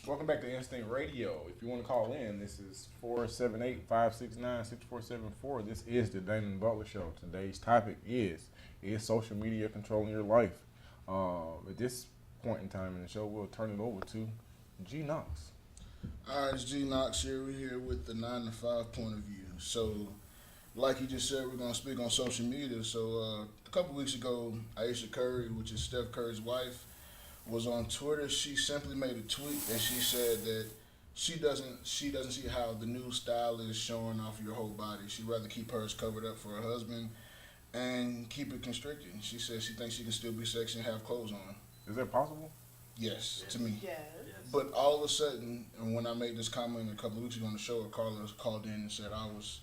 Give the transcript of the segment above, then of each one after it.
Welcome back to Instinct Radio. If you want to call in, this is 478-569-6474. This is the Dainhen Butler Show. Today's topic is social media controlling your life? At this point in time in the show, we'll turn it over to G. Knox. All right, it's G. Knox here. We're here with the 9 to 5 point of view. So, like you just said, we're going to speak on social media. So, a couple weeks ago, Aisha Curry, which is Steph Curry's wife, was on Twitter. She simply made a tweet and she said that she doesn't see how the new style is showing off your whole body. She'd rather keep hers covered up for her husband and keep it constricted. She says she thinks she can still be sexy and have clothes on. Is that possible? Yes, to me. Yes. But all of a sudden, and when I made this comment a couple of weeks ago on the show, Carla called in and said I was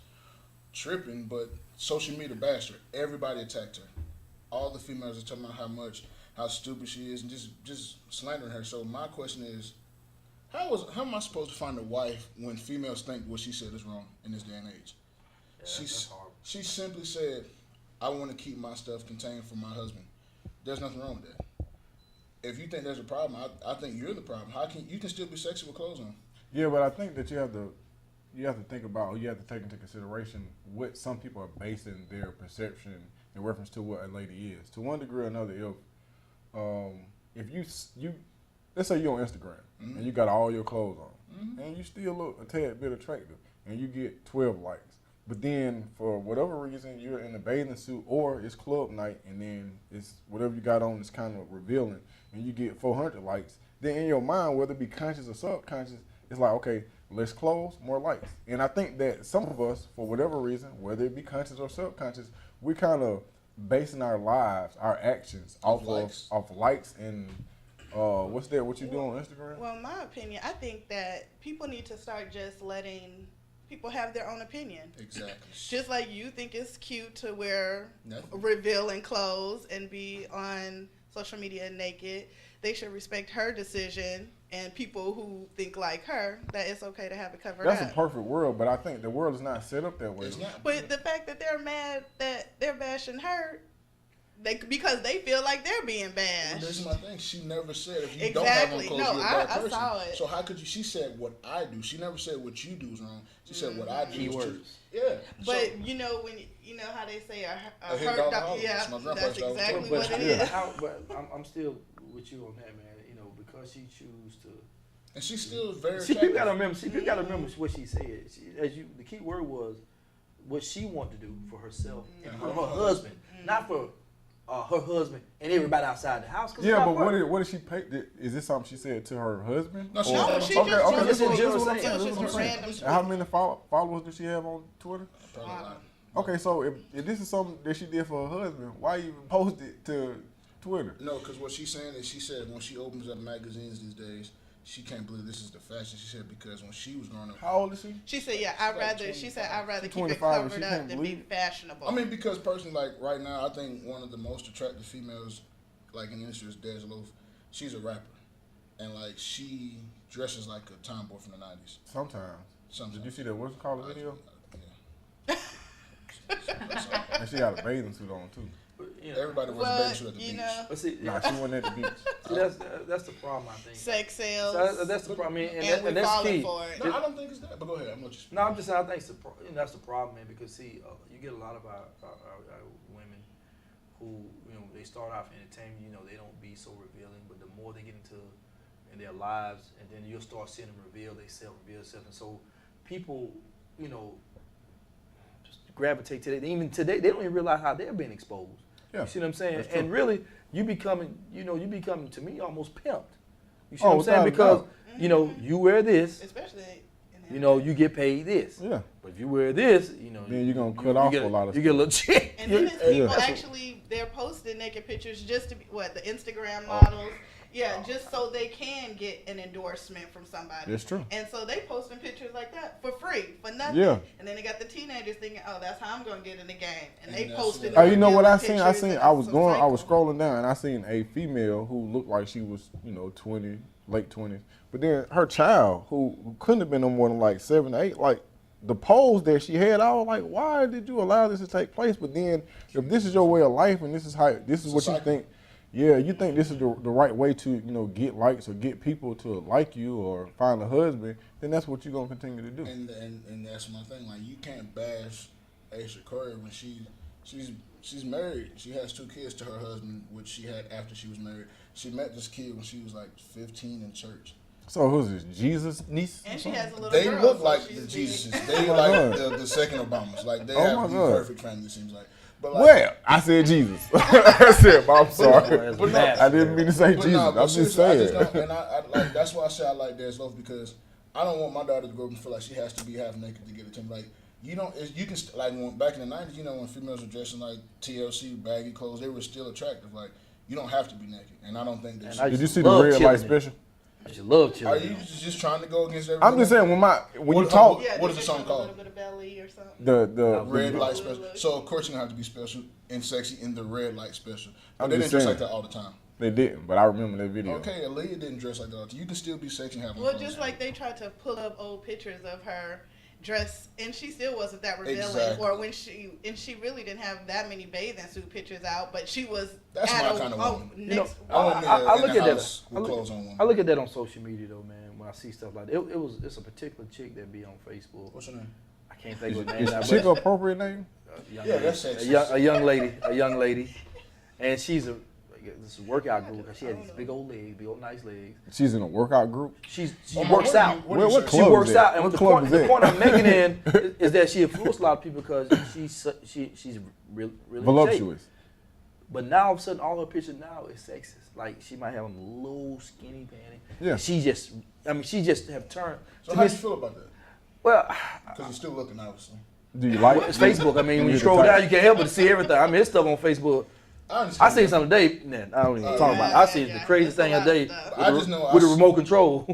tripping, but social media bashed her. Everybody attacked her. All the females are talking about how stupid she is and just slandering her. So my question is, how am I supposed to find a wife when females think what she said is wrong in this day and age? Yeah, She simply said, I want to keep my stuff contained for my husband. There's nothing wrong with that. If you think there's a problem, I think you're the problem. You can still be sexy with clothes on? Yeah, but I think that you have to think about, or you have to take into consideration what some people are basing their perception in reference to what a lady is. To one degree or another, if you let's say you're on Instagram and you got all your clothes on and you still look a tad bit attractive and you get 12 likes, but then for whatever reason you're in a bathing suit or it's club night and then it's whatever you got on is kind of revealing and you get 400 likes, then in your mind, whether it be conscious or subconscious, it's like, okay, less clothes, more likes. And I think that some of us, for whatever reason, whether it be conscious or subconscious, we kind of basing our lives, our actions off likes and what you do on Instagram? Well, in my opinion, I think that people need to start just letting people have their own opinion. Exactly. Just like you think it's cute to wear Nothing. revealing clothes and be on social media naked, they should respect her decision. And people who think like her, that it's okay to have it covered up. That's a perfect world, but I think the world is not set up that way. It's not. But the fact that they're mad that they're bashing her, because they feel like they're being bashed. This is my thing. She never said if you Exactly. don't have on clothes, No, you're a bad I person. saw it. So how could you? She said what I do. She never said what you do is wrong. She said what I do is true. Keywords. Yeah. But So, you know how they say a hit hurt dog dog. holler. Yeah, That's my grandpa's that's dog. exactly But, what it yeah, is. but I'm still with you on that, man. You know, because she choose to. and she's still very See, attractive. you gotta remember. See, you gotta remember what she said. The key word was what she wanted to do for herself and for her husband, not for her husband and everybody outside the house. Yeah, but what did she pay? Is this something she said to her husband? No, she No, said- she okay, just, okay, she this just, is just it was what I'm saying. just This is what a I'm saying. random And how many followers does she have on Twitter? Probably a lot. Okay, so if this is something that she did for her husband, why even post it to Twitter? No, because what she's saying is she said when she opens up magazines these days, she can't believe this is the fashion. She said because when she was growing up, How old is she? She said, "Yeah, I'd rather." She said, "I'd rather keep it 25 and she covered up can't than be believe fashionable." I mean, because personally, like right now, I think one of the most attractive females, like in the industry, is Des Loaf. She's a rapper, and like she dresses like a tomboy from the '90s. Sometimes. Did you see that what's it called video? Yeah. And she got a bathing suit on too. You know, Everybody wears a bathing suit at the beach. but see, Nah, she wasn't at the beach. see, that's the problem. I think. Sex sales, So that's the problem. I mean, and we that's falling key. for it. No, I don't think it's that. But go ahead. I'm gonna let you speak. No, I'm just saying. I think that's the problem, man. Because see, you get a lot of our women who they start off entertainment. They don't be so revealing, but the more they get into in their lives, and then you'll start seeing them reveal themselves, and so people, just gravitate to that. Even today, they don't even realize how they're being exposed. Yeah, You see what I'm saying? that's true. And really, you becoming to me almost pimped. You see what I'm saying? without a Because doubt. you wear this, especially in the you get paid this. Yeah. But if you wear this, Then you're gonna cut off get a lot of you get a little chick. And then it's Yeah. people That's actually they're posting naked pictures just to be the Instagram Oh. models. Yeah, just so they can get an endorsement from somebody. That's true. And so they posting pictures like that for free, for nothing. Yeah. And then they got the teenagers thinking, "Oh, that's how I'm gonna get in the game." And And they that's posted. what- You know what I seen? revealing pictures and I was some going. I was cycle. scrolling down, and I seen a female who looked like she was, 20, late 20s. But then her child, who couldn't have been no more than like 7 or 8, like the pose that she had, I was like, why did you allow this to take place? But then, if this is your way of life and this is what you Society. think, yeah, you think this is the right way to, get likes or get people to like you or find a husband, then that's what you're gonna continue to do. And that's my thing. Like, you can't bash Aisha Curry when she's married. She has 2 kids to her husband, which she had after she was married. She met this kid when she was like 15 in church. So who's this? Jesus niece? And she has a little They girl. look so like she's the big. Jesuses. They like the second Obamas. Like, they have the perfect family, it seems like. But like, Well, I said Jesus. I said, I'm sorry. But no, I didn't mean to say Jesus. Nah, I'm just seriously, I saying. just don't, and I like, that's why I say I like Des Loaf, because I don't want my daughter to grow up and feel like she has to be half naked to get attention. Like, you can like, when back in the 90s, when females were dressing like TLC baggy clothes, they were still attractive. Like, you don't have to be naked, and I don't think that. Did you see the red light special? I love chilling. Are you just trying to go against everything? I'm just saying when you talk, Yeah, what is they the song show a called? little bit of belly or something. the Red light special. So of course you're gonna have to be special and sexy in the red light special. But I'm they just didn't dress saying. like that all the time. They didn't, but I remember that video. Okay, Aaliyah didn't dress like that all the time. You can still be sexy and have Well, clothes just on. like they tried to pull up old pictures of her dress, and she still wasn't that revealing. Exactly. Or when she really didn't have that many bathing suit pictures out, but she was. That's at my kind of woman. Next, I want me I in look the at that. house with clothes on woman. I look at that on social media though, man. When I see stuff like that, it's a particular chick that be on Facebook. What's her name? I can't think of her name. now, Is chick but appropriate name? Yeah, that's sexy. a young lady, and she's this is a workout group. She has these big old legs, big old nice legs. She's in a workout group. She Omar, works what out. What She club works is that? out, and What the club point, is the that? point I'm making is that she influenced a lot of people because she's really in shape. Voluptuous. But now all of a sudden, all her pictures now is sexist. Like, she might have on a little skinny panty. Yeah. She just have turned. So to how me, do you feel about that? well, Because you're still looking, obviously. Do you like it's Facebook. I mean, when you the scroll type? down, you can't help but see everything. I mean, it's stuff on Facebook. I understand. I seen something today. Nah, I don't even talk about it. I seen the craziest thing of the day I just know with I a remote control.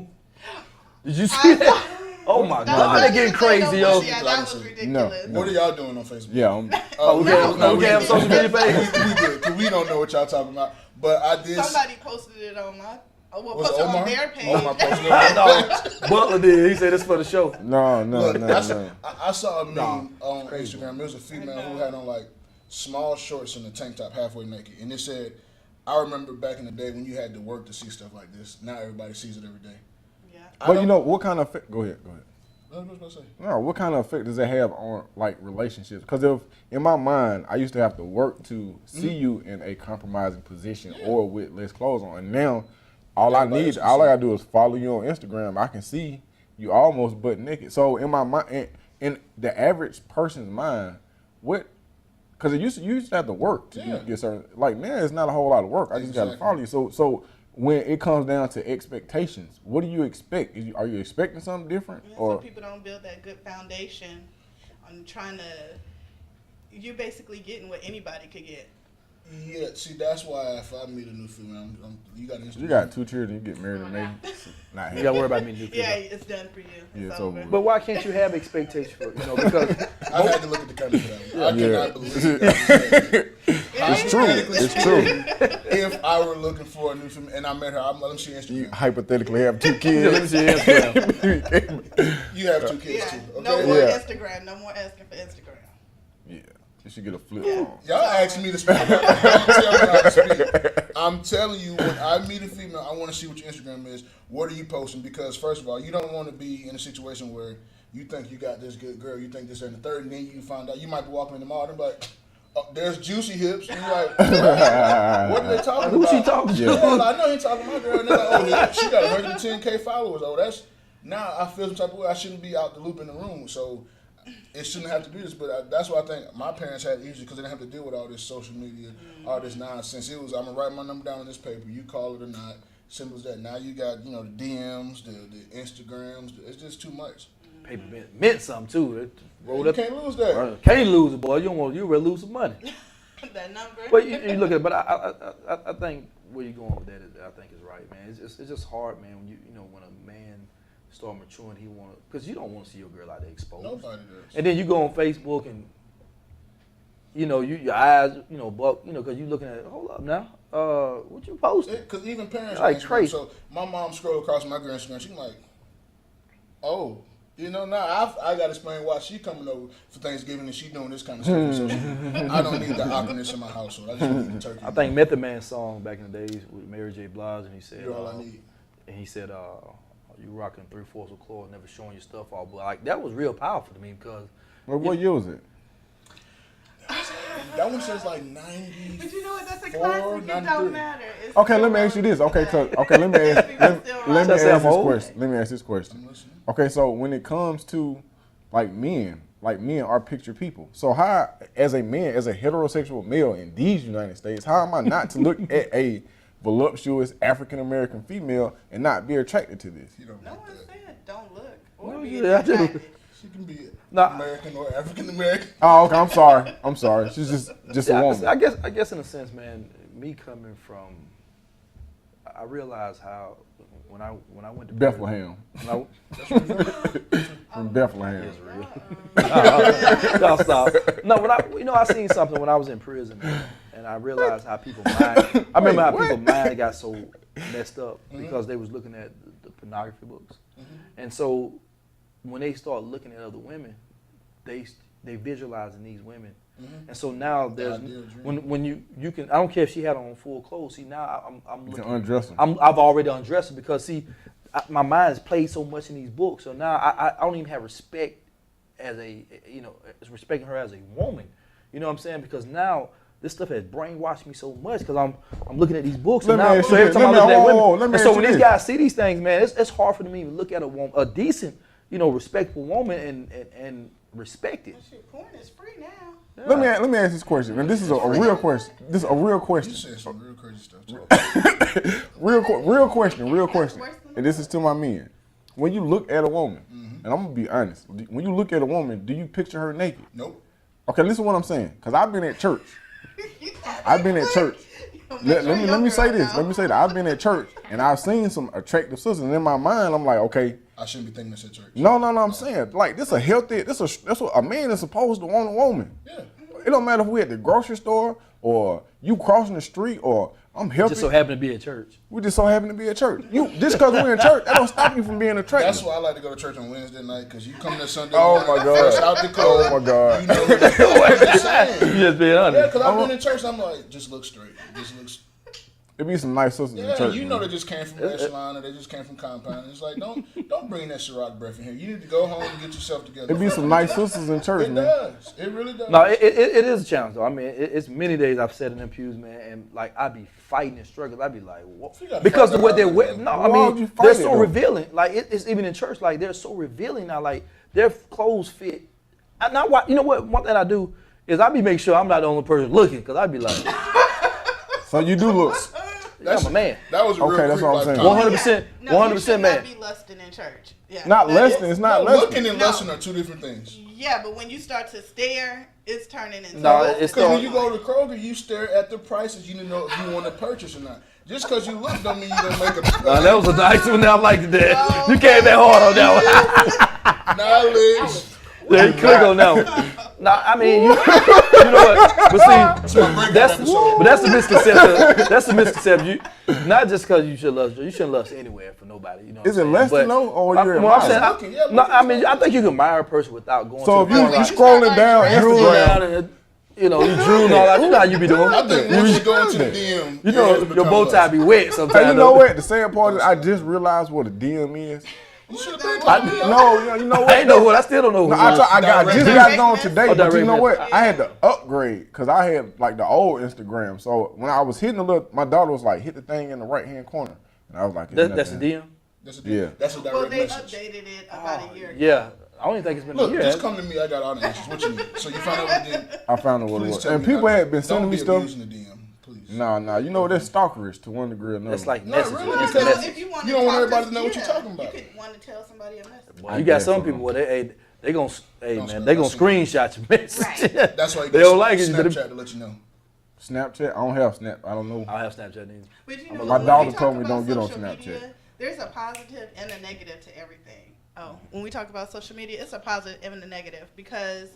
Did you see that? Oh my God, they're getting crazy, yo. Yeah, that was ridiculous. What are y'all doing on Facebook? Yeah. Oh, we have a social media page. We good, because we don't know what y'all talking about. But I did. Somebody posted it on my. Was posted it it on Omar? their page. Omar posted it on No, Butler did. He said it's for the show. No. Look, I saw a meme on crazy. Instagram. There was a female who had on like small shorts and a tank top halfway naked. And it said, I remember back in the day when you had to work to see stuff like this. Now everybody sees it every day. Yeah. But what kind of effect? Go ahead. What was I supposed to say? No, what kind of effect does it have on like relationships? Because if in my mind, I used to have to work to see you in a compromising position or with less clothes on, and now all I gotta do is follow you on Instagram. I can see you almost butt naked. So in my mind, in the average person's mind, what? Because you used to have to work to get certain. Like, man, it's not a whole lot of work. I just gotta follow you. So when it comes down to expectations, what do you expect? Are you expecting something different? Yeah, Or some people don't build that good foundation on trying to. You're basically getting what anybody could get. Yeah, see, that's why if I meet a new female, you got Instagram. you got 2 children, you get married in May. Not You gotta worry about me, new Yeah, people. it's done for you. Yeah, It's it's over. over. But why can't you have expectations for it? Because I had to look at the camera for that one. I Yeah. cannot believe that. It's true. It's true. If I were looking for a new female and I met her, I'm let me see You Instagram. hypothetically have 2 let me kids. see Instagram. You have 2 kids Yeah, too. no Okay. more Yeah. Instagram. No more asking for Instagram. Yeah, you should get a flip phone. Y'all asking me to speak. Tell me how to speak. I'm telling you, when I meet a female, I want to see what your Instagram is. What are you posting? Because first of all, you don't want to be in a situation where you think you got this good girl, you think this and the third, and then you find out you might be walking in the mall and be like, oh, there's juicy hips. And you're like, what are they talking Who's about? she talking to? Yeah, I know you're talking to my girl. And they're like, oh, yeah, she got 110K followers. Oh, that's now I feel some type of way. I shouldn't be out the loop in the room. So it shouldn't have to do this. But that's why I think my parents had it easy because they didn't have to deal with all this social media, all this nonsense. It was, I'm going to write my number down on this paper. You call it or not. Simple as that. Now you got, the DMs, the Instagrams. It's just too much. Paper meant something too. It rolled You up. can't lose that. Can't lose it, boy. You really lose some money. That number. But you look at it. But I think where you're going with that is, I think is right, man. It's just hard, man. When when a man start maturing, he because you don't want to see your girl out there exposed. Nobody does. And then you go on Facebook and your eyes buck because you looking at hold up now. What you posting? Because even parents Like on Instagram, crazy. so my mom scrolled across my girl Instagram. She's like, oh, You know, now I got to explain why she coming over for Thanksgiving and she doing this kind of stuff. So I don't need the awkwardness in my household. I just need the turkey. I think Method Man's song back in the days with Mary J. Blige, and he said, You're all I need. And he said, you rocking 3/4 of clothes, never showing your stuff all, but like that was real powerful to me because. Well, what year was it? That one says like 90. But you know what? That's a classic. It don't matter. It's Okay, let me ask you this. Okay, let me ask this question. Okay, so when it comes to like men are picture people. So how, as a man, as a heterosexual male in these United States, how am I not to look at a voluptuous African American female and not be attracted to this? No one said don't look or No, be yeah, I do. attracted. She can be Nah. American or African American. Oh, okay. I'm sorry. She's just a woman. I guess in a sense, man, me coming from, I realized how when I went to Bethlehem. From Bethlehem. It's real. No, stop. No, I seen something when I was in prison, man, and I realized how people mind. I remember how people mind got so messed up because they was looking at the pornography books, and so when they start looking at other women, they visualizing these women, and so now there's when you can, I don't care if she had on full clothes. See, now I'm looking. You can undress them. I've already undressed her because see, my mind has played so much in these books, so now I don't even have respect as respecting her as a woman. You know what I'm saying? Because now this stuff has brainwashed me so much because I'm looking at these books and now so every time I look at women, and so when these guys see these things, man, it's hard for them to even look at a decent, respectful woman and respect it. Porn is free now. Yeah. Let me ask this question, and this is a real question. This is a real question. You said some real crazy stuff. real question. And this is to my men. When you look at a woman, and I'm gonna be honest, when you look at a woman, do you picture her naked? Nope. Okay, listen to what I'm saying, because I've been at church. Let me say this. Let me say that I've been at church and I've seen some attractive sisters, and in my mind I'm like, okay, I shouldn't be thinking this at church. No. I'm saying like that's what a man is supposed to want a woman. Yeah. It don't matter if we at the grocery store or you crossing the street or I'm helping. Just so happen to be at church. We just so happen to be at church. Just because we're in church, that don't stop you from being attractive. That's why I like to go to church on Wednesday night, because you come to Sunday Oh my God. fresh out the club. Oh my God. You know what I'm saying. You just being honest. Yeah, because I've been in church, I'm like, just look straight. Just look straight. It be some nice sisters in church. You know they just came from Echelon or they just came from Compound. It's like, don't bring that Ciroc breath in here. You need to go home and get yourself together. It be some nice sisters in church, It man. does. It really does. No, it is a challenge though. I mean, it's many days I've sat in them pews, man, and like I be fighting and struggling. I be like, what? Because of what they're wearing. No, I mean, they're so revealing. Like it's even in church, like they're so revealing now. Like their clothes fit. You know what? One thing I do is I be making sure I'm not the only person looking, because I be like, So you do look. I'm a man. That was a real that's what I'm saying. 100%, No, 100% you should man. not be lusting in church. Yeah, Not lusting. It's not lusting. Looking and lusting are two different things. Yeah, but when you start to stare, it's turning into. No, it's Because when you go to Kroger, you stare at the prices. You don't know if you want to purchase or not. Just because you look don't mean you don't make a. That was a nice one. I liked that. You came that hard on that one. Knowledge. Yeah, you click on that one. No, I mean, you know what? But see, that's the misconception. That's the misconception. Not just because you should lust. You shouldn't lust anywhere for nobody. You know. Is it less than no, or you're admiring? I mean, I think you can admire a person without going. So to if you scrolling down Instagram, you drew and all that. You know how you be doing. I think once you go into the DM, you know your bow tie be wet sometimes. Hey, you know what? The sad part is I just realized what a DM is. You should have been talking. You know what? I ain't know what. I still don't know. No, I just got it on today, but you know what? Yeah. I had to upgrade because I had like the old Instagram. So when I was hitting my daughter was like, hit the thing in the right hand corner, and I was like, that's a DM. Yeah. That's a direct Well, they message. updated it about a year ago. Yeah, I don't even think it's been Look, a year. just come to me. I got all the answers. What you need? So you find out what it did. I found out what it Please was, tell and me people how- had been sending me Don't stuff. be abusing the DM, please. Nah, you know that's stalkerish to one degree or another. That's like No, messaging. really, It's because messaging. If you want You don't want talk everybody to- to know what you're talking about. You could want to tell somebody a message. You got some people where they gonna screenshot your message. Right. That's why you They get don't like it. Snapchat to let you know. Snapchat. I don't have Snap. I don't know. I don't have Snapchat either. But you know, My when daughter we talk told me about don't get on social Snapchat. media, there's a positive and a negative to everything. When we talk about social media, it's a positive and a negative, because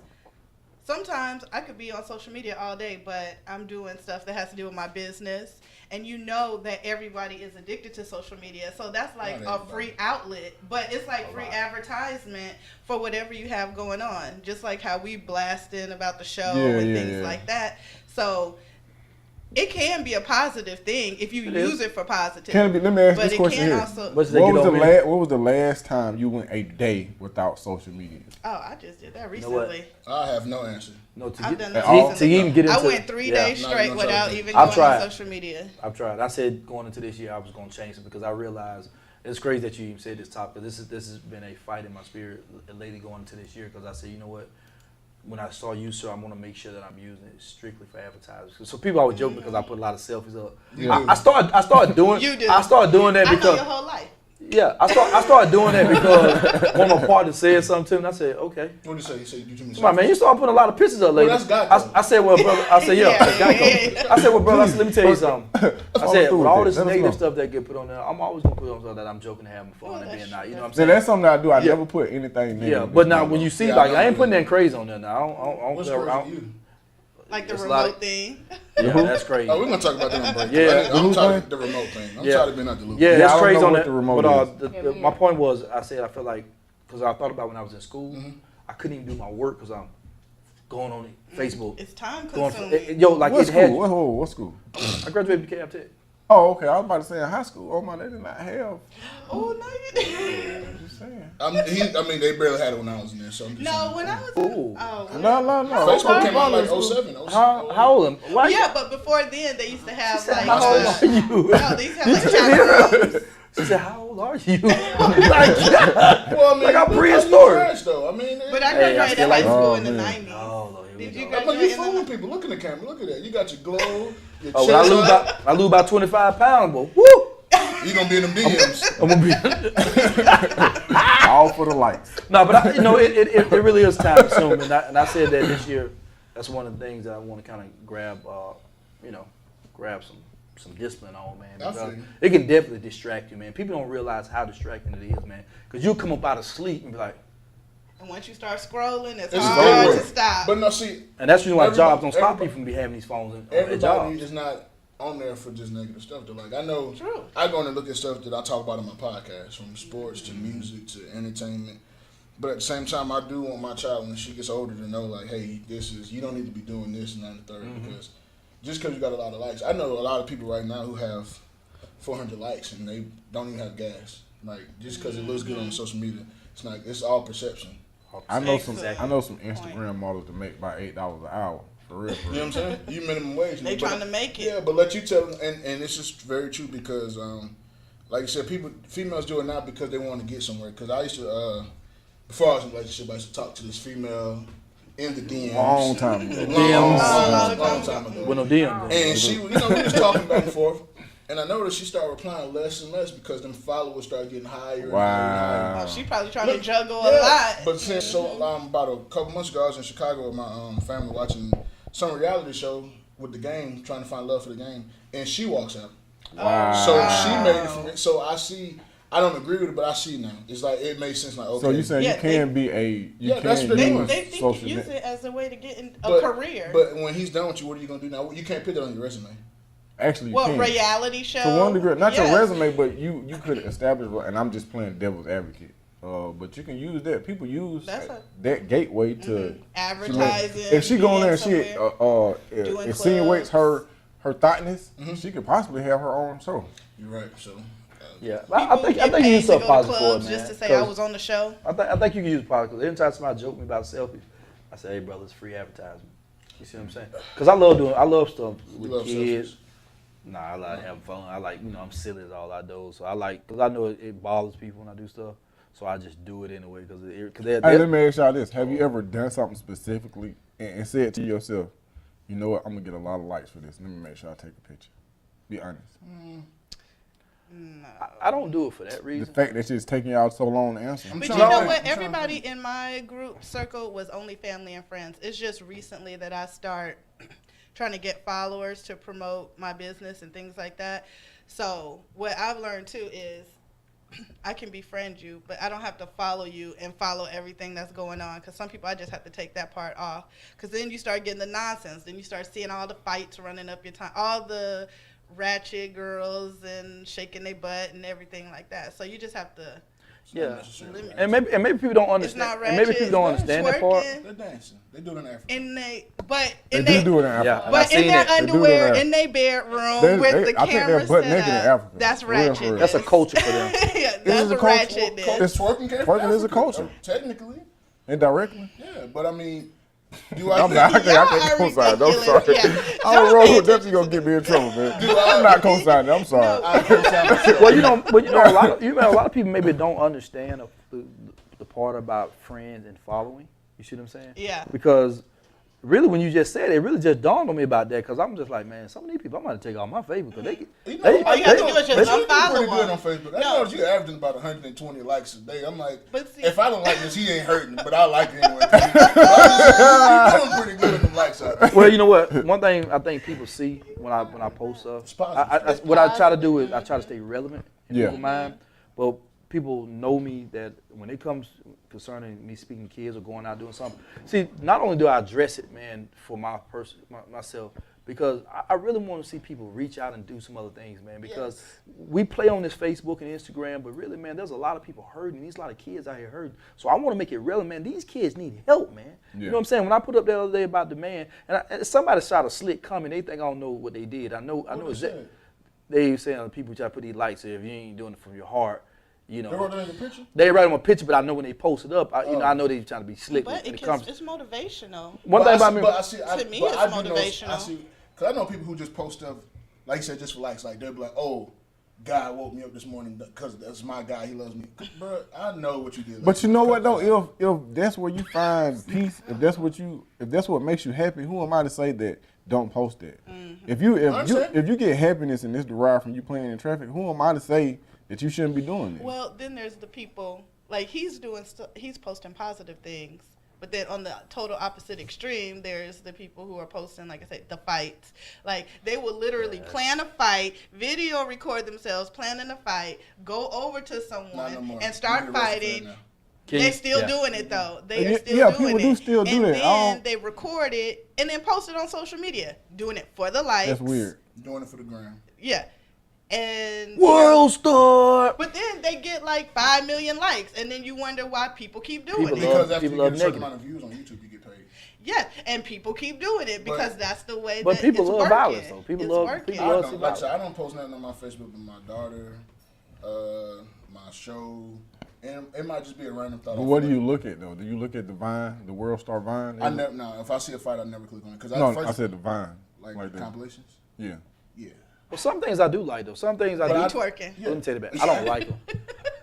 sometimes I could be on social media all day, but I'm doing stuff that has to do with my business. And you know that everybody is addicted to social media. So that's like a free outlet. But it's like free advertisement for whatever you have going on. Just like how we blasting about the show and things like that. So it can be a positive thing if you use it for positive. Can it be? Let me ask this question here. What was the last time you went a day without social media? Oh, I just did that recently. I have no answer. No, I've done that recently. I went 3 days straight without even going on social media. I've tried. I said going into this year I was going to change it because I realized it's crazy that you even said this topic. This has been a fight in my spirit lately going into this year because I said, you know what? When I saw you, sir, I'm going to make sure that I'm using it strictly for advertising. So people always joke because I put a lot of selfies up. I started doing that because I know your whole life. Yeah, I started doing that because one of my partners said something to me, and I said, okay. What did he say? He said, you too many come on, man, you started putting a lot of pictures up lately. Well, that's God. I said, well, brother, I said, yeah, that's God. I said, well, brother, let me tell you something. I said, with all this negative stuff that get put on there, I'm always going to put on stuff that I'm joking and having fun and being nice. You know what I'm saying? That's something that I do. I never put anything negative. Yeah, but now when you see, like, I ain't putting that crazy on there now. What's crazy to you? Like the remote thing. Yeah, that's crazy. Oh, we're going to talk about that on break. Yeah. I'm tired of the remote thing. I'm tired of being out the loop. Yeah, that's crazy on that. But my point was, I said I feel like, because I thought about when I was in school, I couldn't even do my work because I'm going on Facebook. It's time consuming. What school? I graduated from Tech. Oh, okay. I was about to say in high school. Omar, they did not have. Oh, no, you didn't. I'm just saying. I mean, they barely had it when I was in there. So I'm just saying. When I was No. Facebook came out like 07. How old am I? Yeah, but before then, they used to have like. How old are you? No, they used to have like chat rooms. She said, how old are you? Well, I mean, I'm prehistoric. But I graduated high school in the 90s. Oh, Did you graduate? graduate You fooling people. Look in the camera. Look at that. You got your glow. I lose about 25 pounds, but woo! You gonna be in them DMs. I'm gonna be all for the likes. No, but it really is time consuming, and I said that this year. That's one of the things that I want to kind of grab some discipline on, man. Because it can definitely distract you, man. People don't realize how distracting it is, man. Because you'll come up out of sleep and be like. And once you start scrolling, it's hard to stop. But no, see, and that's why jobs don't stop you from having these phones. Everybody is not on there for just negative stuff. They're like, I know. True. I go in and look at stuff that I talk about in my podcast, from sports to music to entertainment. But at the same time, I do want my child when she gets older to know, like, hey, you don't need to be doing this and that and the third because just because you got a lot of likes. I know a lot of people right now who have 400 likes and they don't even have gas. Like just because it looks good on social media, it's all perception. I know some Instagram models that make about $8 an hour. For real. You know what I'm saying? You minimum wage. They trying to make it. Yeah, but let you tell them, and it's just very true because, like you said, females do it now because they want to get somewhere. Because I used to, before I was in a relationship, I used to talk to this female in the DMs. Long time ago. Long time ago. With no DMs. And she, we was talking back and forth. And I noticed she started replying less and less because them followers started getting higher. Wow. And higher. Oh, she probably trying to juggle a lot. But since about a couple months ago, I was in Chicago with my family watching some reality show with the game, trying to find love for the game, and she walks out. Wow. So she made it for me. So I see. I don't agree with it, but I see now. It's like it makes sense. Like okay. So you saying you can be a they think you use it as a way to get in a career. But when he's done with you, what are you gonna do now? You can't put that on your resume. Actually, you can. Reality show. To one degree, not your resume, but you could establish. And I'm just playing devil's advocate. But you can use that. People use that gateway to advertising. If she go in there and she insinuates her thoughtness, she could possibly have her own show. You're right. So. Yeah, I think you can use something positive for it, man. Just to say I was on the show. I think you can use positive. Every time somebody joke me about selfies, I say, "Hey, brother, it's free advertisement." You see what I'm saying? Because I love stuff with kids. Selfies. Nah, I like having fun. I like, I'm silly as all I do. So because I know it bothers people when I do stuff. So I just do it anyway. Hey, let me ask y'all this. Have you ever done something specifically and said to yourself, you know what, I'm going to get a lot of likes for this. Let me make sure I take a picture. Be honest. No. I don't do it for that reason. The fact that it's taking y'all so long to answer. But you know what? Everybody in my group circle was only family and friends. It's just recently that I start trying to get followers to promote my business and things like that. So what I've learned too is I can befriend you, but I don't have to follow you and follow everything that's going on. Because some people, I just have to take that part off. Because then you start getting the nonsense. Then you start seeing all the fights running up your time, all the ratchet girls and shaking their butt and everything like that. So you just have to. Yeah, limit. and maybe people don't understand. And maybe people don't understand that part. They're dancing. They do it in Africa. And They they do it in Africa. Yeah. but in their underwear, They in their bedroom, They- with they- the I think camera they're butt set naked in up, Africa. that's For real, for ratchet. real. That's a culture for them. Yeah, This that's is a a culture. ratchetness. It's twerking is a culture. Technically, Indirectly. yeah. But I mean, I'm not. I can't Y'all are co-sign. I'm ridiculous. sorry. Yeah. I'm Don't wrong. pay Definitely gonna get me in trouble, man. Do I'm not co-signing. I'm sorry. No. I co-sign myself. Well, a lot of people maybe don't understand the part about friends and following. You see what I'm saying? Yeah. Because really, when you just said it, it really just dawned on me about that. Because I'm just like, man, some of these people, I'm going to take off my Facebook because they. You know, All you have to do is just they unfollow pretty good them. on Facebook. I No. know you're averaging about 120 likes a day. I'm like, But see- if I don't like this, he ain't hurting, but I like it anyway. You're doing pretty good with them likes out there. Well, you know what? One thing I think people see when I post stuff, It's positive. what I try to do is I try to stay relevant in Yeah. people's mind. But people know me that when it comes concerning me speaking to kids or going out doing something, see, not only do I address it, man, for myself, because I really want to see people reach out and do some other things, man, because we play on this Facebook and Instagram, but really, man, there's a lot of people hurting. There's a lot of kids out here hurting. So I want to make it relevant, man. These kids need help, man. Yeah. You know what I'm saying? When I put up the other day about the man, and somebody shot a slick comment, they think I don't know what they did. I know exactly. They saying people try to put these lights here. If you ain't doing it from your heart, you know. They wrote it in the picture? They write them a picture, but I know when they post it up, I know they trying to be slick. But when it's One motivational. thing about me, To me, it's motivational. Because I know people who just post stuff, like you said, just for likes. Like, they'll be like, oh, God woke me up this morning because that's my guy. He loves me. Bro, I know what you did. But you know what though? If that's where you find peace, if that's what makes you happy, who am I to say that don't post that? Mm-hmm. If you get happiness and it's derived from you playing in traffic, who am I to say that you shouldn't be doing it? Well, then there's the people, like he's posting positive things. But then on the total opposite extreme, there's the people who are posting, like I said, the fights. Like they will literally plan a fight, video record themselves planning a fight, go over to someone and start fighting. They're still doing it though. They are still doing people it. do still do and that. then they record it and then post it on social media, doing it for the likes. That's weird. Doing it for the gram. Yeah. And World Star. but then they get like 5 million likes, and then you wonder why people keep doing it. Because after people you love get a certain negative. amount of views on YouTube, you get paid. Yeah, and people keep doing it because that's the way. But that people it's love working. violence, though. People It's love- working. people I love- don't, like I said, I don't post nothing on my Facebook with my daughter, my show, and it might just be a random thought. But what do you look at though? Do you look at the Vine, the World Star Vine? I never. No, if I see a fight, I never click on it because I said the Vine. like that. compilations. Yeah. Yeah. Well, some things I do like though. Some things I But do. Twerking. Let me tell you that. I don't like them.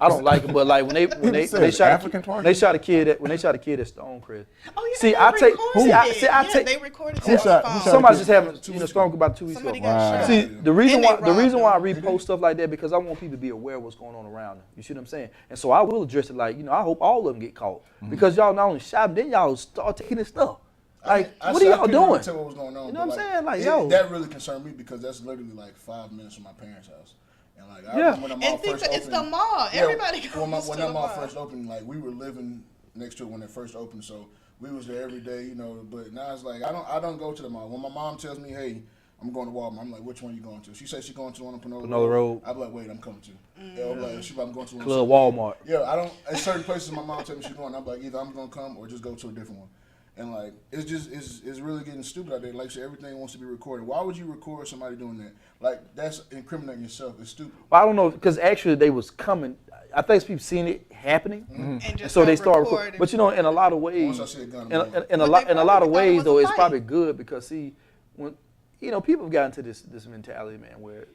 I don't like them. But like when they said shot African twerking? they shot a kid at Stonecrest. Oh yeah. See, they I take recorded see, I it. see, I Yeah, take. They recorded Who it shot- on who the shot phone. Somebody just having Two Stonecrest about 2 weeks Somebody ago. got shot. See, the reason And they why I robbed repost stuff like that because I want people to be aware of what's going on around them. You see what I'm saying? And so I will address it like, I hope all of them get caught because y'all not only shot, then y'all start taking this stuff. Like, what are y'all doing? Tell what was going on, You know what I'm but, saying? Like, yo. that really concerned me because that's literally like 5 minutes from my parents' house. And like, Yeah. when the mall And think first that it's the opened, mall. Everybody goes when to that the mall mall. first opened, like we were living next to it when it first opened, so we was there every day, But now it's like I don't go to the mall. When my mom tells me, "Hey, I'm going to Walmart," I'm like, "Which one you going to?" She says she's going to the one on Panola Road. I'm like, "Wait, I'm coming to." Yeah, I'm like, I'm going to one. Club Walmart. Yeah, I don't. At certain places, my mom tells me she's going. I'm like, either I'm gonna come or just go to a different one. And like, it's really getting stupid out there. Like, so everything wants to be recorded. Why would you record somebody doing that? Like, that's incriminating yourself. It's stupid. Well, I don't know because actually they was coming. I think people seen it happening, And just so they start start recording. But in a lot of ways, Once I see a gun, in a lot of thought ways it though, was a it's fight. probably good because see, when people have gotten to this mentality, man, where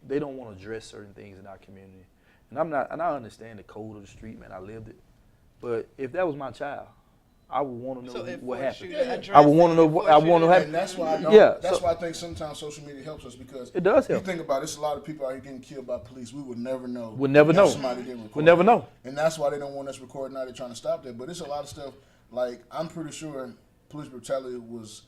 they don't want to address certain things in our community, and I understand the code of the street, man. I lived it, but if that was my child, I would want to know what happened. I would want to know what happened. And that's why I don't. Yeah, that's why I think sometimes social media helps us because it does help. You think about it, it's a lot of people out here getting killed by police. We would never know. We'll never if know. Somebody didn't record. We'll never know. And that's why they don't want us recording. Now they're trying to stop that. But it's a lot of stuff. Like I'm pretty sure police brutality was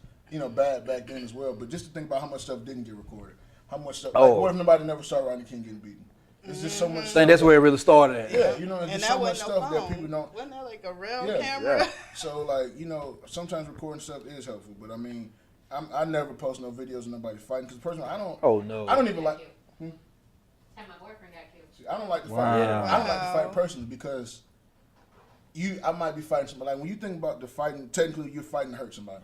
bad back then as well. But just to think about how much stuff didn't get recorded, how much stuff. Like, what if nobody never saw Rodney King getting beaten? It's just so much. I think that's where it really started at. Yeah, you know, it's And just that so much wasn't no stuff that phone. people don't. Wasn't that like a real Yeah, camera? yeah. So like, you know, sometimes recording stuff is helpful, but I mean, I never post no videos of nobody fighting because personally, I don't. Oh no. I don't even like. And my boyfriend got killed. See, I don't like to Wow. fight. Yeah. I don't like to fight personally because I might be fighting somebody. Like when you think about the fighting, technically you're fighting to hurt somebody.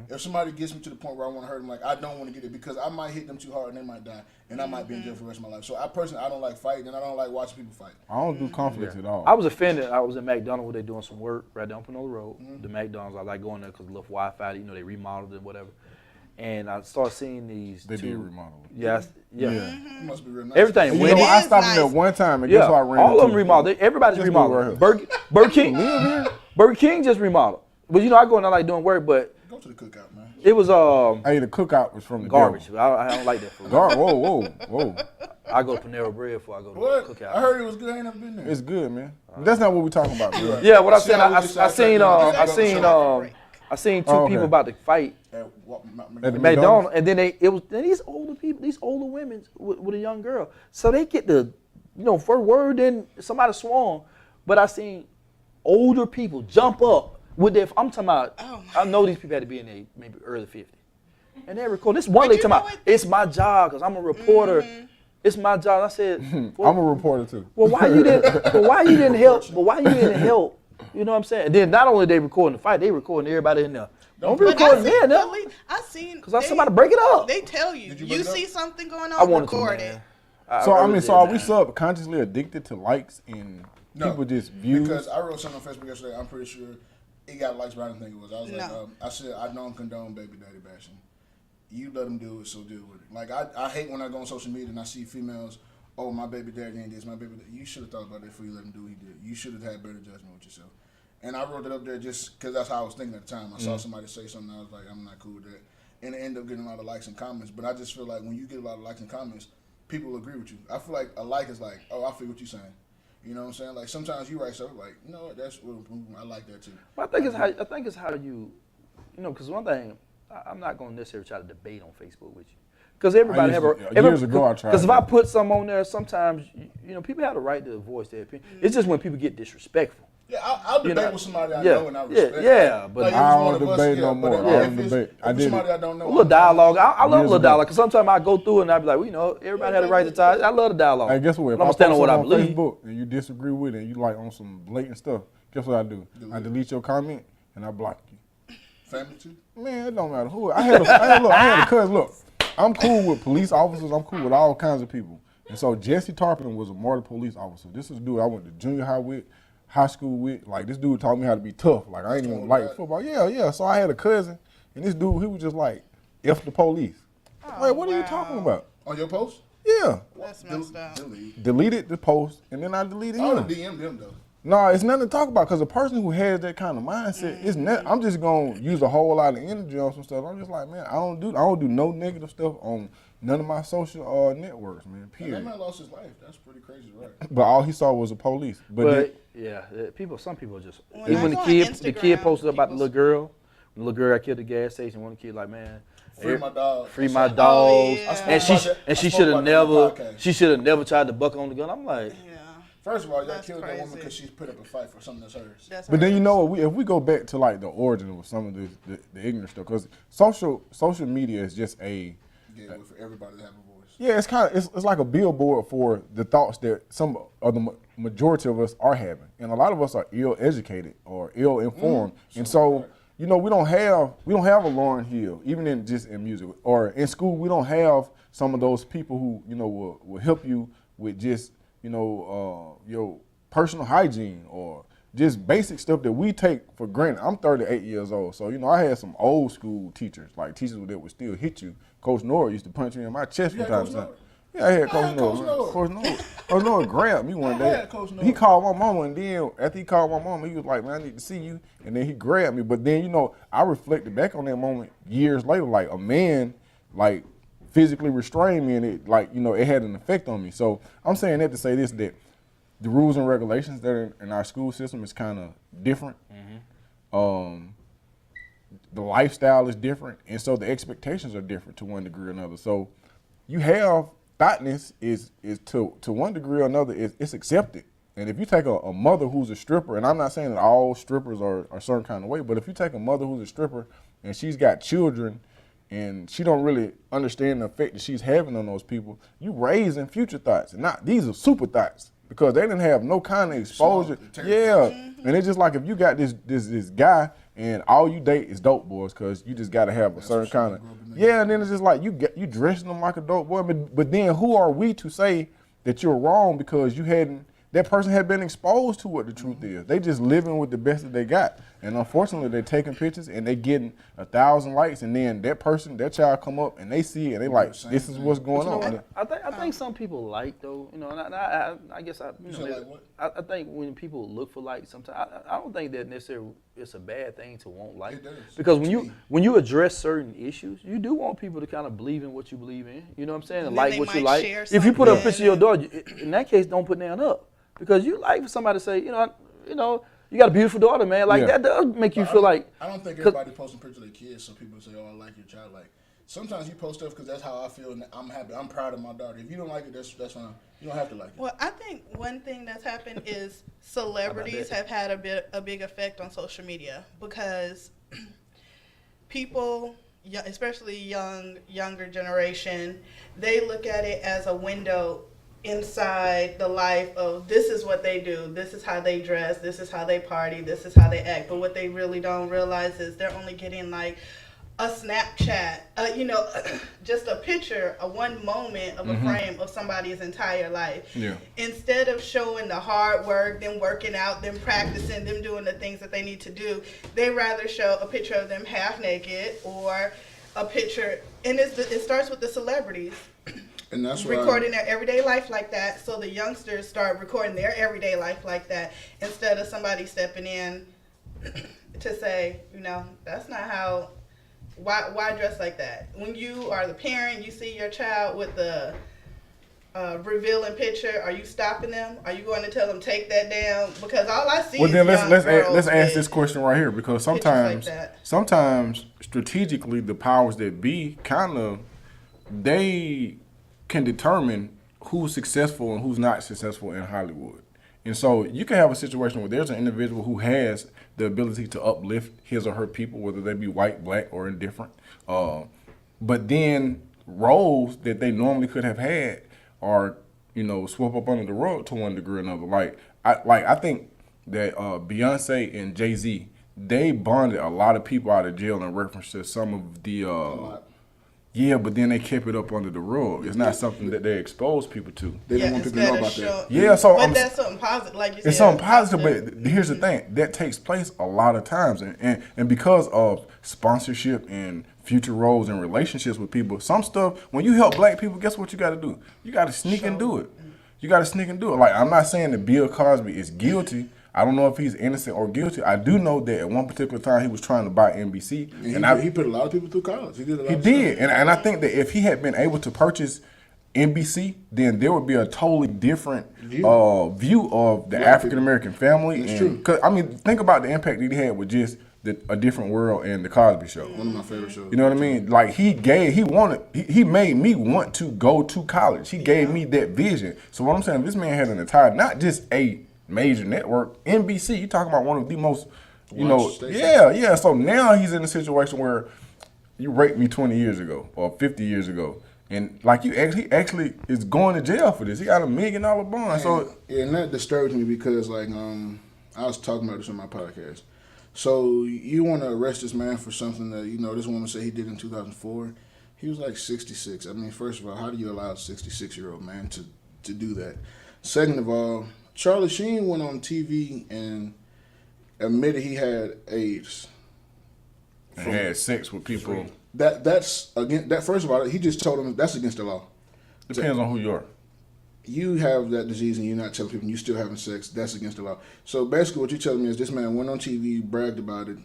If somebody gets me to the point where I want to hurt them, like I don't want to get it because I might hit them too hard and they might die, and I might be in jail for the rest of my life. So I personally, I don't like fighting, and I don't like watching people fight. I don't do conflicts at all. I was offended. I was at McDonald's where they doing some work right down on the road. The McDonald's, I like going there because the little Wi-Fi, you know, they remodeled it, whatever. And I started seeing these They two. did remodel. Yes, yeah. It must be real nice. Everything. And you Wendy's, know, I is stopped nice. there one time, and yeah, guess what I ran all of them into? remodeled. Everybody's Just remodeled. move right Burger King, Burger King just remodeled. But you know, I go and I like doing work, but Go to the cookout, man. it was Hey, the cookout was from the garbage. devil. I don't like that food. Whoa. I go to Panera Bread before I go to What? the cookout. I heard it was good. I ain't never been there. It's good, man. But that's not what we're talking about, bro. Yeah, what I'm See saying, how we I just seen sidetracked. I seen two Oh, okay. people about to fight At At the McDonald's, and then these older people, these older women with a young girl, so they get the, you know, first word, then somebody swung, but I seen older people jump up with their. I'm talking about. Oh, I know these people had to be in their maybe early 50s, and they record. This one lady you talking know about, what? it's my job because I'm a reporter. It's my job. I said, I'm a reporter too. well, why you didn't? But why you didn't help? But why you didn't help? You know what I'm saying? And then not only they recording the fight, they recording everybody in there. Don't be But recording me in there. I seen Cause I somebody break it up. They tell you. Did you You break it see up? something going on, I wanted to, record man. it. So I really mean, did, so are we man. subconsciously addicted to likes and No, people just views? Because I wrote something on Facebook yesterday. I'm pretty sure it got likes, but I didn't think it was. I was like, No. I said, I don't condone baby daddy bashing. You let them do it, so deal with it. Like I hate when I go on social media and I see females. Oh, my baby daddy ain't this. My baby. You should have thought about that before you let him do what he did. You should have had better judgment with yourself. And I wrote it up there just because that's how I was thinking at the time. I saw somebody say something. I was like, I'm not cool with that. And it ended up getting a lot of likes and comments. But I just feel like when you get a lot of likes and comments, people will agree with you. I feel like a like is like, oh, I feel what you're saying. You know what I'm saying? Like sometimes you write stuff like, you know what, that's I like that too. But I think it's how you know, because one thing, I'm not going to necessarily try to debate on Facebook with you. Because everybody years ago I tried. Because if I put something on there, sometimes, you know, people have the right to voice their opinion. It's just when people get disrespectful. Yeah, I'll debate know, with somebody I yeah, know and I respect. yeah, but like, if I it's don't one of us, debate yeah, no but more. if I it's- don't if debate. I it's did somebody it. I don't know. A little dialogue. I love a Years little ago. dialogue because sometimes I go through and I be like, well, you know, everybody had the right to talk. I love the dialogue. Hey, guess what? If But I'm I going to stand on post what I something on believe. Facebook and you disagree with it and you like on some blatant stuff, guess what I do? I delete your comment and I block you. Family too. Man, it don't matter who. I had a cousin. Look, I'm cool with police officers. I'm cool with all kinds of people. And so Jesse Tarpon was a model police officer. This is a dude I went to junior high with, high school with. Like, this dude taught me how to be tough. Like, I ain't even like football. Yeah. So I had a cousin, and this dude, he was just like, F the police. Like, what are you talking about? On your post? Yeah. That's messed up. Delete. Deleted the post, and then I deleted I him. would DM them though. No, it's nothing to talk about because a person who has that kind of mindset is not. I'm just gonna use a whole lot of energy on some stuff. I'm just like, man, I don't do no negative stuff on none of my social networks, man. And that Period. man lost his life. That's pretty crazy, right? But all he saw was a police. But some people just. When Even I when the go on kid Instagram, posted about the people's- little girl, when the little girl got killed at the gas station. One kid like, man, Free my dog. free my I dogs, yeah. I and spoke she about that- and I she spoke should have about that on the never podcast. she should have never tried to buck on the gun. I'm like, Yeah. First of all, y'all That's killed that woman crazy. because she put up a fight for something that's hers. That's But then you hers. know what? If we go back to like the origin of some of the ignorant stuff, because social media is just a Yeah, for everybody to have a voice. yeah, it's kind of it's like a billboard for the thoughts that some of the majority of us are having, and a lot of us are ill educated or ill informed, and so you know we don't have a Lauryn Hill even in music or in school. We don't have some of those people who you know will help you with just you know your personal hygiene or just basic stuff that we take for granted. I'm 38 years old, so you know I had some old school teachers, like teachers that would still hit you. Coach Nora used to punch me in my chest from You had time to Coach time. Nora? Yeah, I had I Coach had Nora. Coach Nora. Coach Nora grabbed me one I day. had Coach Nora. He called my mama, and then after he called my mama, he was like, "Man, I need to see you." And then he grabbed me. But then you know, I reflected back on that moment years later, like a man, like physically restrained me, and it like you know it had an effect on me. So I'm saying that to say this that the rules and regulations that are in our school system is kind of different. The lifestyle is different, and so the expectations are different to one degree or another. So you have thoughtness is to one degree or another it's accepted. And if you take a mother who's a stripper, and I'm not saying that all strippers are a certain kind of way, but if you take a mother who's a stripper and she's got children and she don't really understand the effect that she's having on those people, you raising future thoughts. And not these are super thoughts because they didn't have no kind of exposure. Yeah. And it's just like if you got this guy and all you date is dope boys because you just got to have a certain kind of, and then it's just like you dressing them like a dope boy. But then who are we to say that you're wrong because that person had been exposed to what the truth is. They just living with the best that they got. And unfortunately, they're taking pictures and they getting 1,000 likes, and then that child come up and they see it and they like, this is what's going on. I think some people like though, and I guess I think when people look for likes, sometimes I don't think that necessarily it's a bad thing to want likes. Because when you address certain issues, you do want people to kind of believe in what you believe in. You know what I'm saying? And like what you like. If you put up a picture of your daughter, in that case, don't put down up. Because you like for somebody to say, you got a beautiful daughter, man. Like that does make you feel like. I don't think everybody posting pictures of their kids so people say, oh, I like your child. Like sometimes you post stuff because that's how I feel and I'm happy. I'm proud of my daughter. If you don't like it, that's fine. You don't have to like it. Well, I think one thing that's happened is celebrities have had a big effect on social media because people, especially younger generation, they look at it as a window inside the life of this is what they do, this is how they dress, this is how they party, this is how they act. But what they really don't realize is they're only getting like a Snapchat, just a picture, one moment of a frame of somebody's entire life. Yeah. Instead of showing the hard work, them working out, them practicing, them doing the things that they need to do, they rather show a picture of them half naked or a picture, and it starts with the celebrities. And that's recording their everyday life like that, so the youngsters start recording their everyday life like that instead of somebody stepping in to say, that's not how. Why dress like that? When you are the parent, you see your child with the revealing picture. Are you stopping them? Are you going to tell them take that down? Because all I see. Well, then let's ask this question right here because sometimes strategically the powers that be they can determine who's successful and who's not successful in Hollywood. And so you can have a situation where there's an individual who has the ability to uplift his or her people, whether they be white, black, or indifferent. But then roles that they normally could have had are, swept up under the rug to one degree or another. I think that Beyonce and Jay-Z, they bonded a lot of people out of jail in reference to some of the but then they kept it up under the rug. It's not something that they expose people to. They don't want people to know about that. Yeah, but that's something positive, like you said. It's something positive, but here's the thing. That takes place a lot of times. And because of sponsorship and future roles and relationships with people, some stuff, when you help black people, guess what you got to do? You got to sneak and do it. Like, I'm not saying that Bill Cosby is guilty. I don't know if he's innocent or guilty. I do know that at one particular time he was trying to buy NBC. He put a lot of people through college. He did. And I think that if he had been able to purchase NBC, then there would be a totally different view of the African American family. It's true. Cause, think about the impact that he had with just A Different World and The Cosby Show. One of my favorite shows. You know what I mean? Like he made me want to go to college. He gave me that vision. So what I'm saying, this man had an entire, not just a major network, NBC. You talking about one of the most, yeah. So now he's in a situation where you raped me 20 years ago or 50 years ago, and like he actually is going to jail for this. He got $1 million bond. And that disturbs me because I was talking about this on my podcast. So you want to arrest this man for something that this woman said he did in 2004. He was like 66. First of all, how do you allow a 66-year-old man to do that? Second of all, Charlie Sheen went on TV and admitted he had AIDS. And had sex with people. That's against that. First of all, he just told him that's against the law. Depends on who you are. You have that disease and you're not telling people and you still having sex. That's against the law. So basically, what you're telling me is this man went on TV, bragged about it,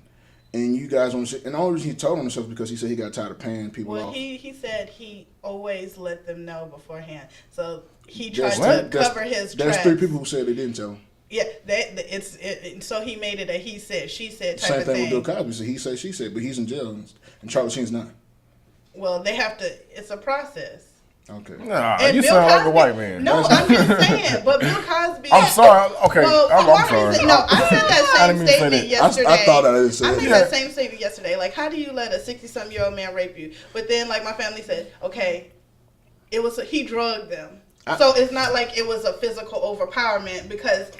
and you guys on shit. And the only reason he told on himself is because he said he got tired of paying people off. Well, he said he always let them know beforehand. So he tried to cover his tracks. There's 3 people who said they didn't tell him. Yeah, so he made it a he said, she said type Same of thing. Same thing with Bill Cosby. So he said, she said, but he's in jail and Charlie Sheen's not. Well, they have to. It's a process. Okay. Nah, And you Bill sound like a Cosby- white man. No, I'm just saying. But Bill Cosby. I'm sorry. Okay, Well, I'm one sorry. reason, no, I said I that same didn't mean to say statement that. yesterday. I thought I didn't say I it. made Yeah. that same statement yesterday. Like, how do you let a 60-some-year-old man rape you? But then, like, my family said, okay, he drugged them. So it's not like it was a physical overpowerment because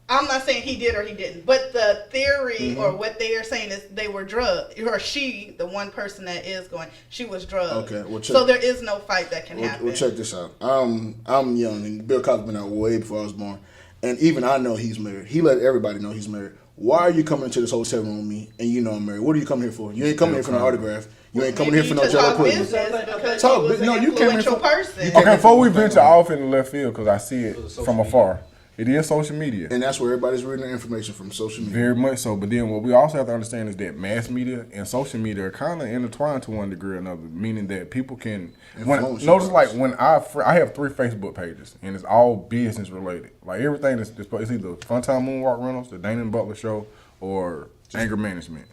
I'm not saying he did or he didn't, but the theory or what they are saying is they were drugged, or she, the one person that is going, she was drugged. Okay, well, so there is no fight that can happen. Well, check this out. I'm young, and Bill Cosby been out way before I was born, and even I know he's married. He let everybody know he's married. Why are you coming into this hotel room with me and you know I'm married? What are you coming here for? You ain't coming here for no autograph. You ain't coming here for no jello pudding. Talk, no, you came here for person. Okay, before we venture off in the left field, because I see it from afar, it is social media. And that's where everybody's reading their information from social media. Very much so. But then what we also have to understand is that mass media and social media are kind of intertwined to one degree or another, meaning that people can notice like when I have 3 Facebook pages and it's all business related. Like everything is it's either Funtime Moonwalk Rentals, the Dainhen Butler Show, or Anger Management.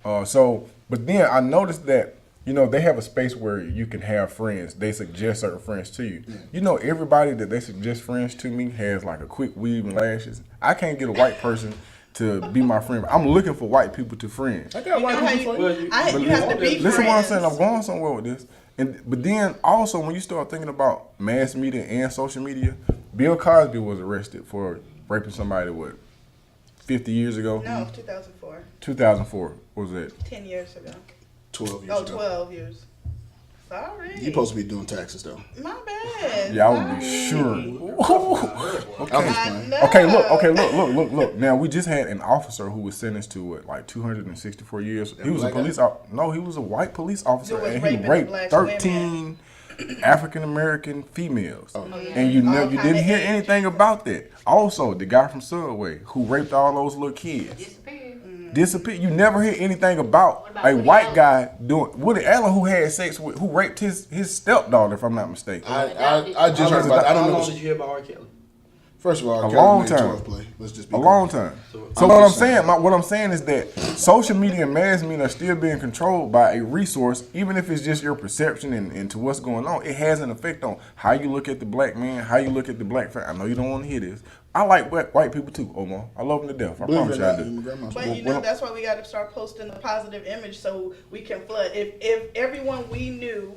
But then I noticed that they have a space where you can have friends. They suggest certain friends to you. Yeah. Everybody that they suggest friends to me has like a quick weave and lashes. I can't get a white person to be my friend. I'm looking for white people to friends. I got white people for you. You have to be Listen friends. what I'm saying. I'm going somewhere with this. But then also when you start thinking about mass media and social media, Bill Cosby was arrested for raping somebody, 50 years ago? No, 2004. 2004. What was that? 10 years ago. 12 years ago. 12 years. Sorry. You're supposed to be doing taxes, though. My bad. Yeah, I would be sure. Look. Now, we just had an officer who was sentenced to, 264 years. He was a police officer. No, he was a white police officer, and he raped 13 African-American females. Oh. And you didn't hear anything about that. Also, the guy from Subway who raped all those little kids. Disappeared. You never hear anything about a white guy doing Woody Allen who had sex with, who raped his stepdaughter, if I'm not mistaken. I just heard about. I don't know. How long did you hear about R. Kelly? First of all, a long time. Let's just be a long time. So what I'm saying is that social media and mass media are still being controlled by a resource, even if it's just your perception and to what's going on. It has an effect on how you look at the black man, how you look at the black family. I know you don't want to hear this. I like white people too, Omar. I love them to death. I promise you I do. But that's why we got to start posting a positive image so we can flood. If everyone we knew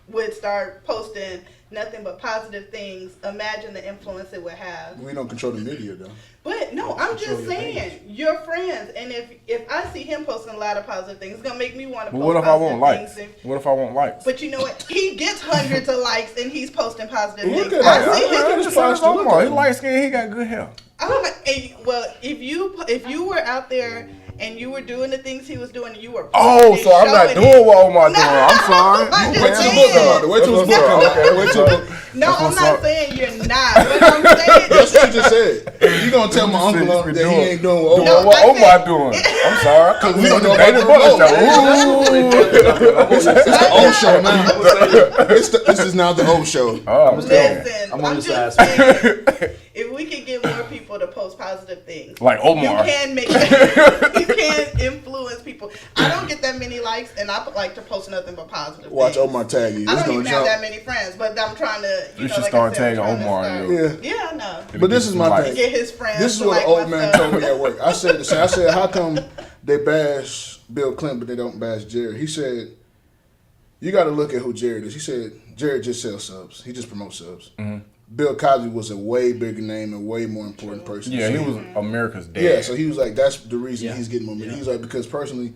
would start posting nothing but positive things, imagine the influence it would have. We don't control the media, though. But no, I'm just saying, you're friends, and if I see him posting a lot of positive things, it's gonna make me want to post positive things. What if I want likes? What if I want likes? But you know what? He gets hundreds of likes, and he's posting positive things. Look at that. He light skinned. He got good hair. Well, if you were out there and you were doing the things he was doing, and you were so I'm not doing what Omar doing. I'm sorry. Wait till the book come out. Wait till the book come out. No, I'm not saying you're not. But I'm saying that's what you just said. You gonna tell my uncle that he ain't doing what Omar doing? I'm sorry, because we don't know about the Butler show. It's the old show now. This is now the old show. Listen, I'm just saying, if we could get more people to post positive things, like Omar, you can influence people. I don't get that many likes, and I like to post nothing but positive. Watch things. Omar tag you. I don't even have that many friends, but I'm trying to. You should start tagging Omar. Yeah, I know. But this is my thing. Get his friends. This is what an old man told me at work. I said, how come they bash Bill Clinton but they don't bash Jared? He said, you got to look at who Jared is. He said, Jared just sells subs. He just promotes subs. Mm-hmm. Bill Cosby was a way bigger name and way more important person. Yeah, he was America's dad. Yeah, so he was like, that's the reason he's getting more money. He's like, because personally,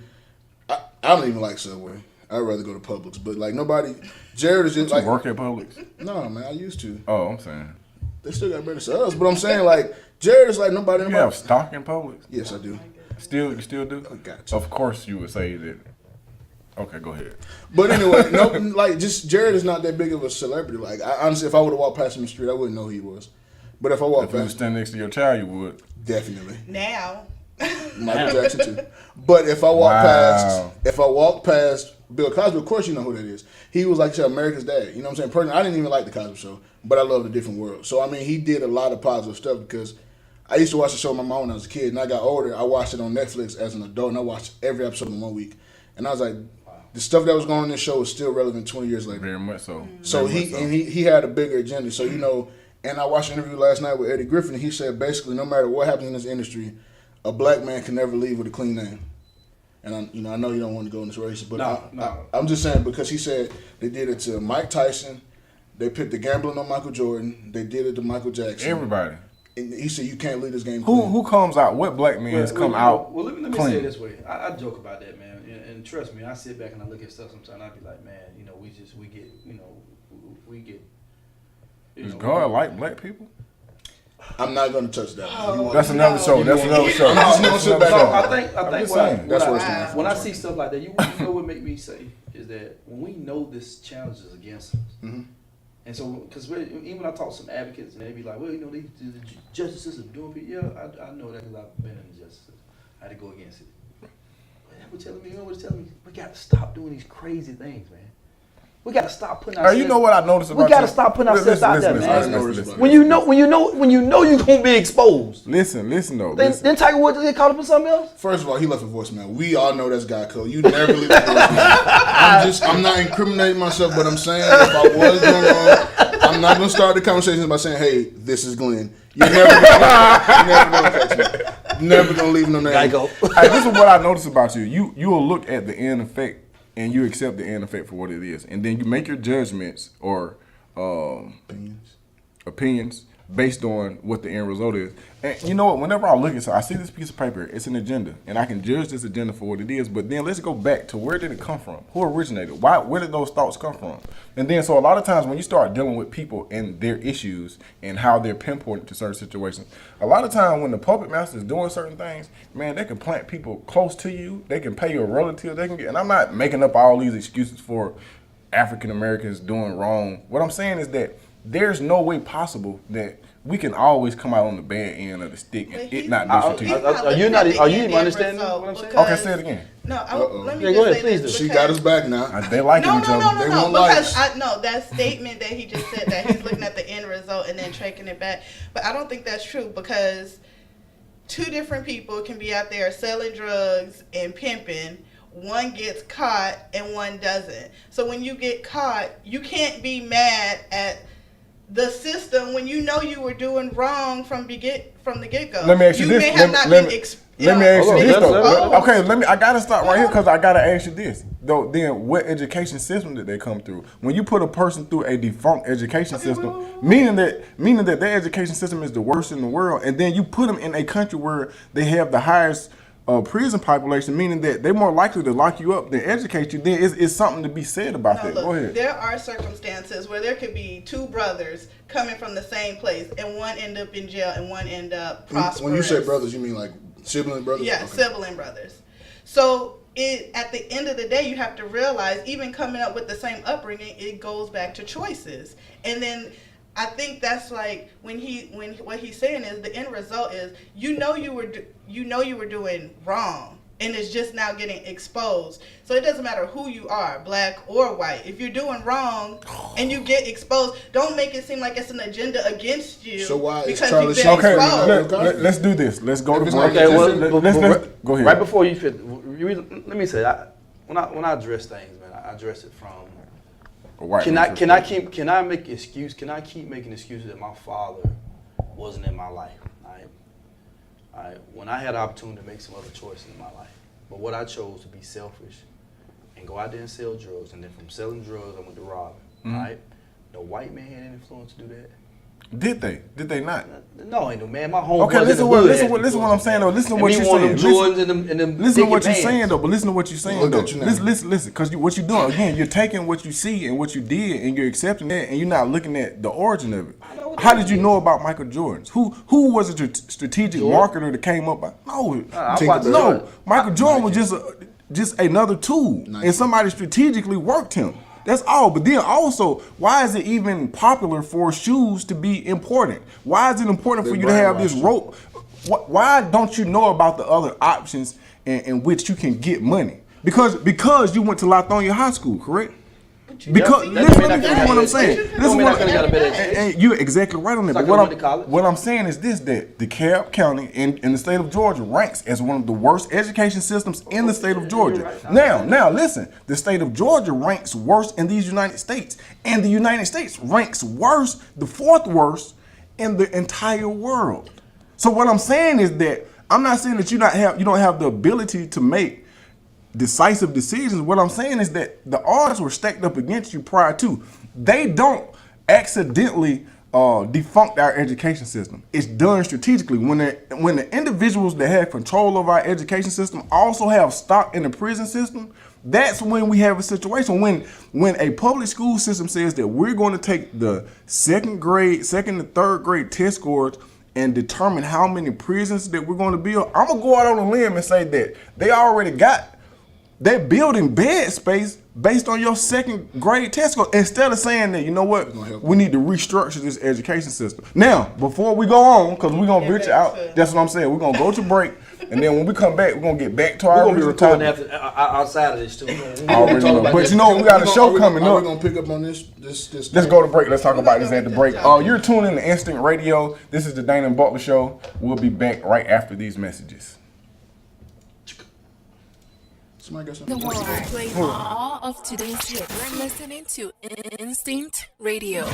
I don't even like Subway. I'd rather go to Publix. But like nobody, Jared is just like. You work at Publix? No, man, I used to. Oh, I'm saying. They still got better subs, but I'm saying like Jared is like nobody. You have stock in Publix? Yes, I do. You still do? I got you. Of course, you would say that. Okay, go ahead. But anyway, just Jared is not that big of a celebrity. Like, honestly, if I would have walked past him in the street, I wouldn't know who he was. But if I walked past, you was standing next to your child, you would. Definitely. Now. Michael Jackson too. But if I walk past Bill Cosby, of course you know who that is. He was like you said, America's dad. You know what I'm saying? Personally, I didn't even like the Cosby Show, but I loved A Different World. So I mean, he did a lot of positive stuff because I used to watch the show with my mom when I was a kid, and I got older. I watched it on Netflix as an adult, and I watched every episode in 1 week. And I was like, the stuff that was going on in this show is still relevant 20 years later. Very much so. So he had a bigger agenda. So and I watched an interview last night with Eddie Griffin. And he said basically, no matter what happens in this industry, a black man can never leave with a clean name. And I know you don't want to go in this race, but I'm just saying because he said they did it to Mike Tyson, they put the gambling on Michael Jordan, they did it to Michael Jackson. Everybody. And he said you can't leave this game clean. Who comes out? What black men come out? Well, let me clean? say it this way. I joke about that, man, and trust me, I sit back and I look at stuff sometimes. I be like, man, we get. Does God like black people? I'm not going to touch that. That's another show. That's another show. I'm just going to sit back. I think when I see stuff. stuff like that, you know what make me say is that when we know this challenge is against us, and so because even when I talk to some advocates and they be like, well, the justice system doing people, yeah, I know that because I've been in the justice system. I had to go against it. But they were telling me, we got to stop doing these crazy things, man. We got to stop putting ourselves. You know what I noticed about we got to stop putting ourselves out there, man. Listen. When you know you're gonna be exposed. Listen though. Then Tiger Woods get caught up in something else. First of all, he left a voicemail. We all know that's guy code. You never leave a voicemail. I'm not incriminating myself, but I'm saying if I was doing wrong, I'm not gonna start the conversation by saying, "Hey, this is Glenn." You're never gonna catch me. Never gonna leave no name. Hey, this is what I noticed about you. You will look at the end effect. And you accept the end effect for what it is. And then you make your judgments or opinions based on what the end result is. And you know what? Whenever I look at I see this piece of paper, it's an agenda. And I can judge this agenda for what it is. But then let's go back to where did it come from? Who originated? Where did those thoughts come from? And then so a lot of times when you start dealing with people and their issues and how they're pinpointed to certain situations, a lot of times when the puppet master is doing certain things, man, they can plant people close to you. They can pay you a relative. And I'm not making up all these excuses for African Americans doing wrong. What I'm saying is that there's no way possible that we can always come out on the bad end of the stick and it not be strategic. Are you even understanding what I'm saying? Okay, say it again. No, let me go just ahead, say please this. She got us back now. They like each other. No, because that statement that he just said that he's looking at the end result and then taking it back. But I don't think that's true because two different people can be out there selling drugs and pimping. One gets caught and one doesn't. So when you get caught, you can't be mad at the system when you know you were doing wrong from the get-go. Let me ask you this. May have not been let me ask you this though. Oh. Okay, I gotta stop right here because I gotta ask you this. Though, then what education system did they come through? When you put a person through a defunct education system, meaning that their education system is the worst in the world, and then you put them in a country where they have the highest prison population, meaning that they're more likely to lock you up than educate you, then it's something to be said about that. Look, go ahead. There are circumstances where there could be two brothers coming from the same place and one end up in jail and one end up prosperous. When you say brothers, you mean like sibling brothers? Yeah, okay. Sibling brothers. So at the end of the day, you have to realize, even coming up with the same upbringing, it goes back to choices. And then I think that's like when what he's saying is the end result is you know you were doing wrong and it's just now getting exposed. So it doesn't matter who you are, black or white. If you're doing wrong and you get exposed, don't make it seem like it's an agenda against you. So why because you've been exposed. Let's do this. Let's go to break. Okay, let's go ahead. Right before you fit, let me say when I address things, man, I address it from. Can I make excuse? Can I keep making excuses that my father wasn't in my life? When I had the opportunity to make some other choices in my life, but what I chose to be selfish and go out there and sell drugs, and then from selling drugs I went to robbing. Right? The white man had any influence to do that. Did they? Did they not? No, ain't no man. My home. Okay, listen what I'm saying though. Listen to what you're saying. Listen to what you're saying though. But listen to what you're saying though. Listen. Because what you're doing again, you're taking what you see and what you did, and you're accepting that, and you're not looking at the origin of it. How did you know about Michael Jordan? Who was a strategic marketer that came up by? No. Michael Jordan was just another tool, and somebody strategically worked him. That's all. But then also, why is it even popular for shoes to be important? Why is it important for you to have this rope? Why don't you know about the other options in which you can get money? Because you went to Lithonia High School, correct? Because listen to what I'm saying. And you're exactly right on that. But what I'm saying is this: that DeKalb County in the state of Georgia ranks as one of the worst education systems in the state of Georgia. Now listen, the state of Georgia ranks worse in these United States, and the United States ranks worse, the fourth worst in the entire world. So what I'm saying is that I'm not saying that you don't have the ability to make decisive decisions. What I'm saying is that the odds were stacked up against you prior to. They don't accidentally defunct our education system. It's done strategically. When the individuals that have control of our education system also have stock in the prison system, that's when we have a situation. When a public school system says that we're going to take the second and third grade test scores and determine how many prisons that we're going to build, I'm going to go out on a limb and say that they already got they're building bed space based on your second grade test score, instead of saying that, you know what, we need to restructure this education system. Now, before we go on, because we're going to bitch out, that's what I'm saying. We're going to go to break, and then when we come back, we're going to get back to our original topic. Outside of this, too. But you know, we got a show coming up. We're going to pick up on this. Let's go to break. Let's talk about this at the break. You're tuning in to Instinct Radio. This is the Dainhen Butler Show. We'll be back right after these messages. The world playing all of today's hits. We're listening to Instinct Radio.